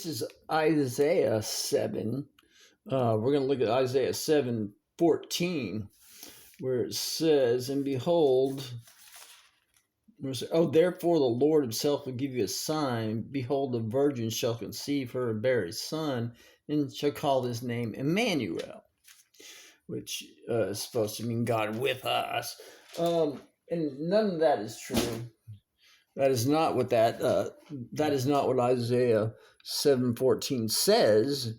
This is Isaiah 7. We're going to look at Isaiah 7:14, where it says, and behold, therefore the Lord himself will give you a sign. Behold, the virgin shall conceive her and bear a son, and shall call his name Emmanuel, which is supposed to mean God with us. And none of that is true. That is not what Isaiah 7:14 says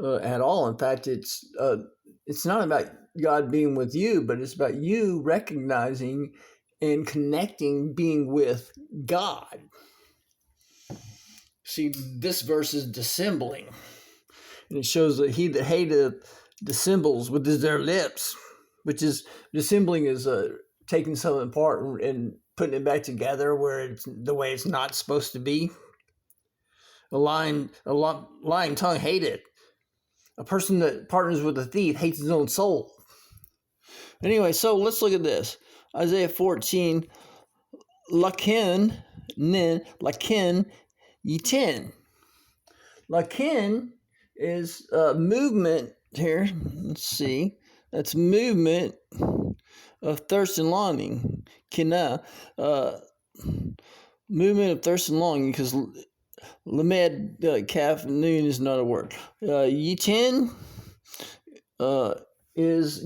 at all. In fact, it's not about God being with you, but it's about you recognizing and connecting, being with God. See, this verse is dissembling, and it shows that he that hateth dissembles with their lips, which is dissembling is taking something apart and putting it back together where it's the way it's not supposed to be. A lying tongue hate it. A person that partners with a thief hates his own soul. Anyway, so let's look at this. Isaiah 14, lakin yitin. Lakin is movement here. Let's see. That's movement of thirst and longing. Kina, movement of thirst and longing, because lamed kaf noon is not a word. Yitin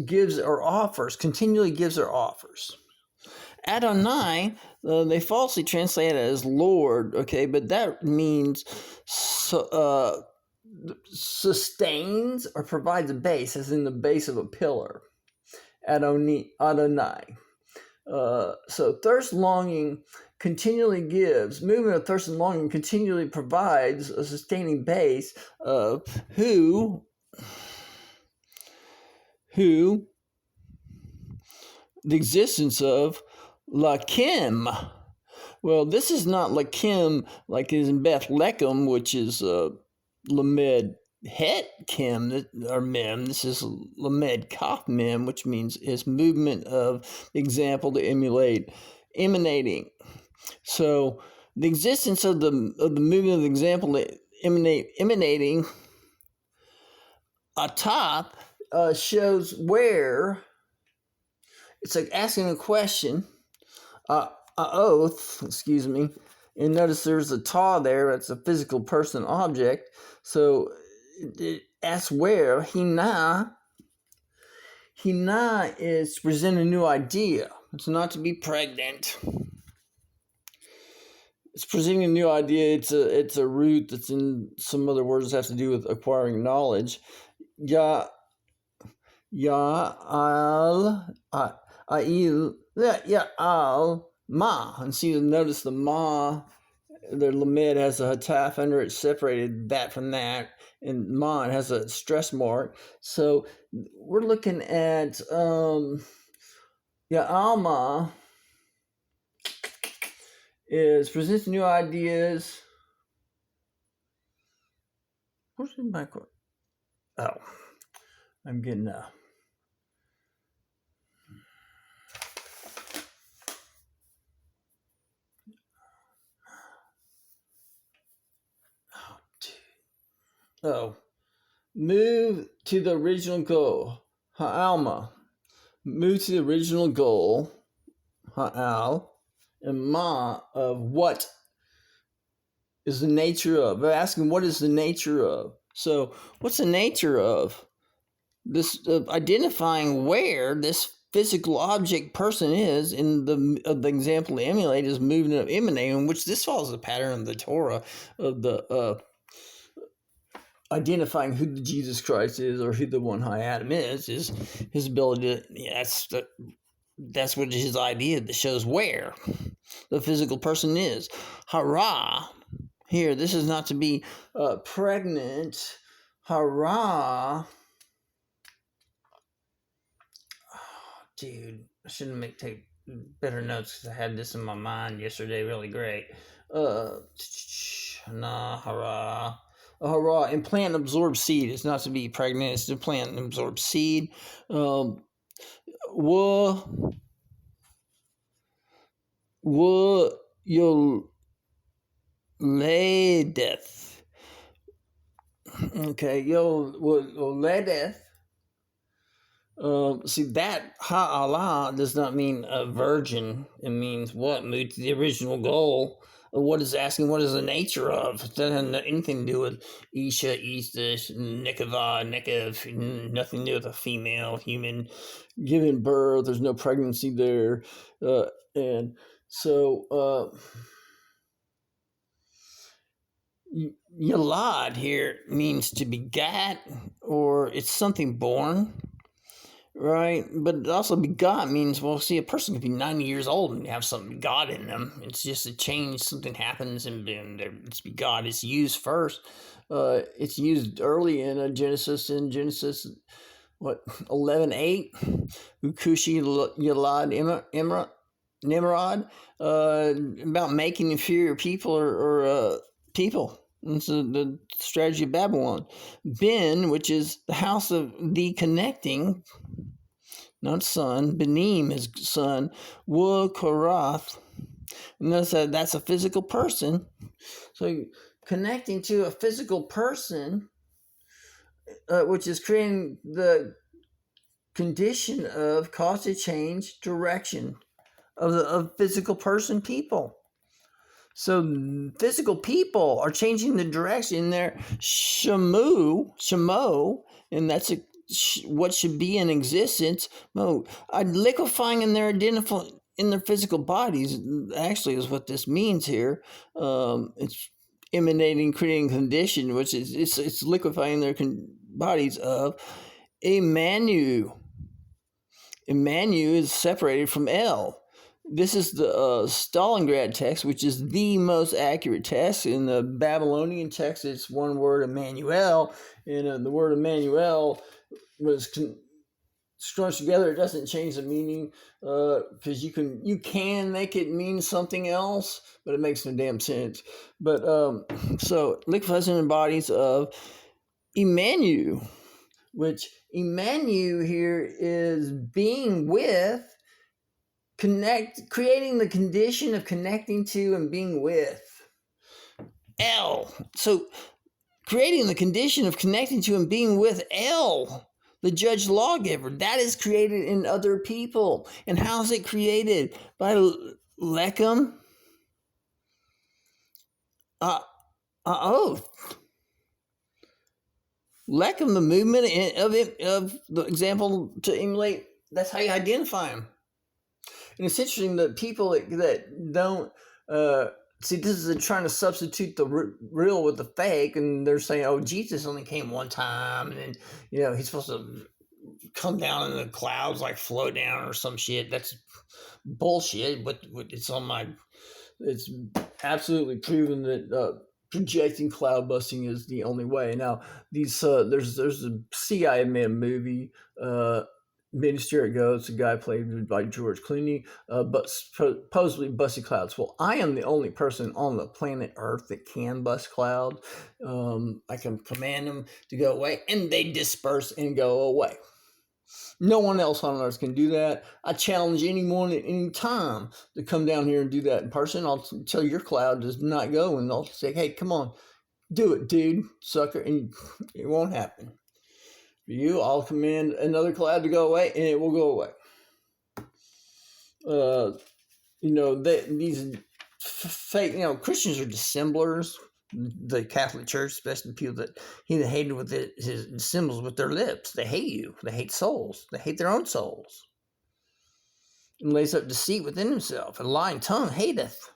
gives or offers, continually gives or offers. Adonai, they falsely translate it as Lord, okay, but that means sustains or provides a base, as in the base of a pillar. Adonai. So thirst, longing continually gives. Movement of thirst and longing continually provides a sustaining base of who the existence of Lakim. Well, this is not Lakim like it is in Beth Lechem, which is Lamed Het Kim or Mem. This is Lamed Kaf Mem, which means is movement of example to emulate, emanating. So the existence of the movement of the example to emanating atop shows where it's like asking a question, a oath, and notice there's a ta there. That's a physical person object. So it asks where Hina is to present a new idea. It's not to be pregnant. It's presenting a new idea. It's a root that's in some other words that have to do with acquiring knowledge. Ya'al ma, and see, notice the ma. The lamed has a hataf under it, separated that from that, and ma has a stress mark. So we're looking at Alma is presents new ideas. Where's my quote? Oh, I'm getting move to the original goal. Ha'alma. Move to the original goal. Ha'al. And ma of what is the nature of. They're asking what is the nature of. So what's the nature of this? Identifying where this physical object person is in the example to emulate is movement of emanating, which this follows the pattern of the Torah of the identifying who the Jesus Christ is or who the one high Adam is his ability to, that's what his idea that shows where the physical person is. Hara, here, this is not to be pregnant. Hara. Oh, dude, I shouldn't take better notes because I had this in my mind yesterday. Really great. Hara. Hara, and plant and absorb seed. It's not to be pregnant, it's to plant and absorb seed. You'll lay death. Okay, Yoledeth. See that ha'ala does not mean a virgin. It means what? Move to the original goal. What is asking? What is the nature of? It doesn't have anything to do with Isha, Eastish, Nekava, Nekev. Nothing to do with a female human giving birth. There's no pregnancy there, and so Yalad here means to begat, or it's something born. Right, but also begot means, well, see, a person could be 90 years old and have something begot in them. It's just a change, something happens, and it's begot. It's used first. It's used early in Genesis. In Genesis, 11:8, Ukushi Yalad Nimrod, about making inferior people or people. It's the strategy of Babylon. Ben, which is the house of the connecting, not son. Benim is son. Korath. Notice that that's a physical person. So connecting to a physical person, which is creating the condition of cause to change direction of physical person people. So physical people are changing the direction. They're shamo, and that's what should be in existence. Liquefying in their in their physical bodies. Actually, is what this means here. It's emanating, creating condition, which is it's liquefying their bodies of Emmanuel. Emmanuel is separated from El. This is the Stalingrad text, which is the most accurate text. In the Babylonian text, it's one word, Emmanuel, and the word Emmanuel was scrunched together. It doesn't change the meaning because you can make it mean something else, but it makes no damn sense. But so liquefies in the bodies of Emmanuel, which Emmanuel here is being with. Creating the condition of connecting to and being with. El. So creating the condition of connecting to and being with El, the judge lawgiver, that is created in other people. And how is it created? By Lechem, oath. Lechem, the movement of the example to emulate, that's how you identify him. And it's interesting that people that don't see, this is trying to substitute the real with the fake, and they're saying, "Oh, Jesus only came one time, and then he's supposed to come down in the clouds, like float down or some shit." That's bullshit. But it's it's absolutely proven that projecting cloud busting is the only way. Now, there's a CIA made a movie. Ministry It Goes, a guy played by George Clooney, but supposedly busted clouds. Well, I am the only person on the planet Earth that can bust clouds. I can command them to go away, and they disperse and go away. No one else on Earth can do that. I challenge anyone at any time to come down here and do that in person. I'll tell your cloud does not go, and I'll say, "Hey, come on, do it, dude, sucker," and it won't happen. For you, I'll command another cloud to go away, and it will go away. These fake, Christians are dissemblers. The Catholic Church, especially the people that hated with his symbols with their lips. They hate you. They hate souls. They hate their own souls. And lays up deceit within himself. A lying tongue hateth.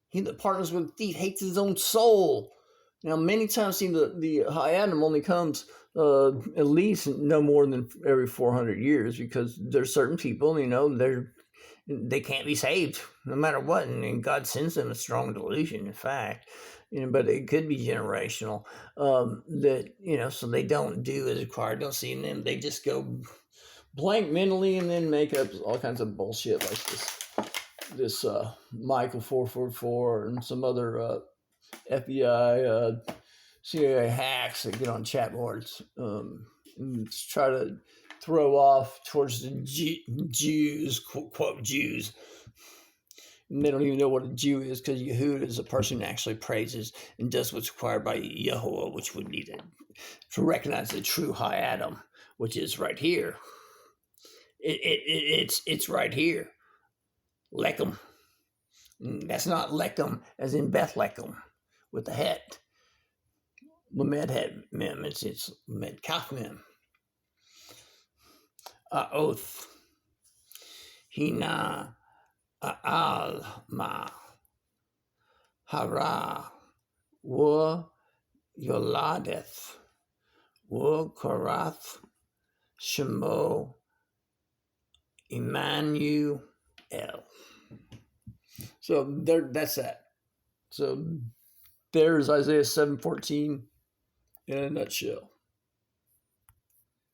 He that partners with a thief hates his own soul. Now, many times, the high Adam only comes at least no more than every 400 years, because there's certain people, they can't be saved no matter what, and God sends them a strong delusion. In fact, but it could be generational. So they don't do as required. Don't see them. They just go blank mentally and then make up all kinds of bullshit like this Michael 444 and some other FBI, CIA hacks that get on chat boards and try to throw off towards the Jews, quote Jews, And they don't even know what a Jew is, because Yehud is a person who actually praises and does what's required by Yehovah, which would need to recognize the true high Adam, which is right here. It's right here. Lechem. That's not Lechem as in Bethlehem with the het. Lamed het mem. It's med kaf mem. Oath. Hina al ma hara wa yoladeth wa korath shemo Emmanuel. So there, that's that. So there's Isaiah 7:14 in a nutshell.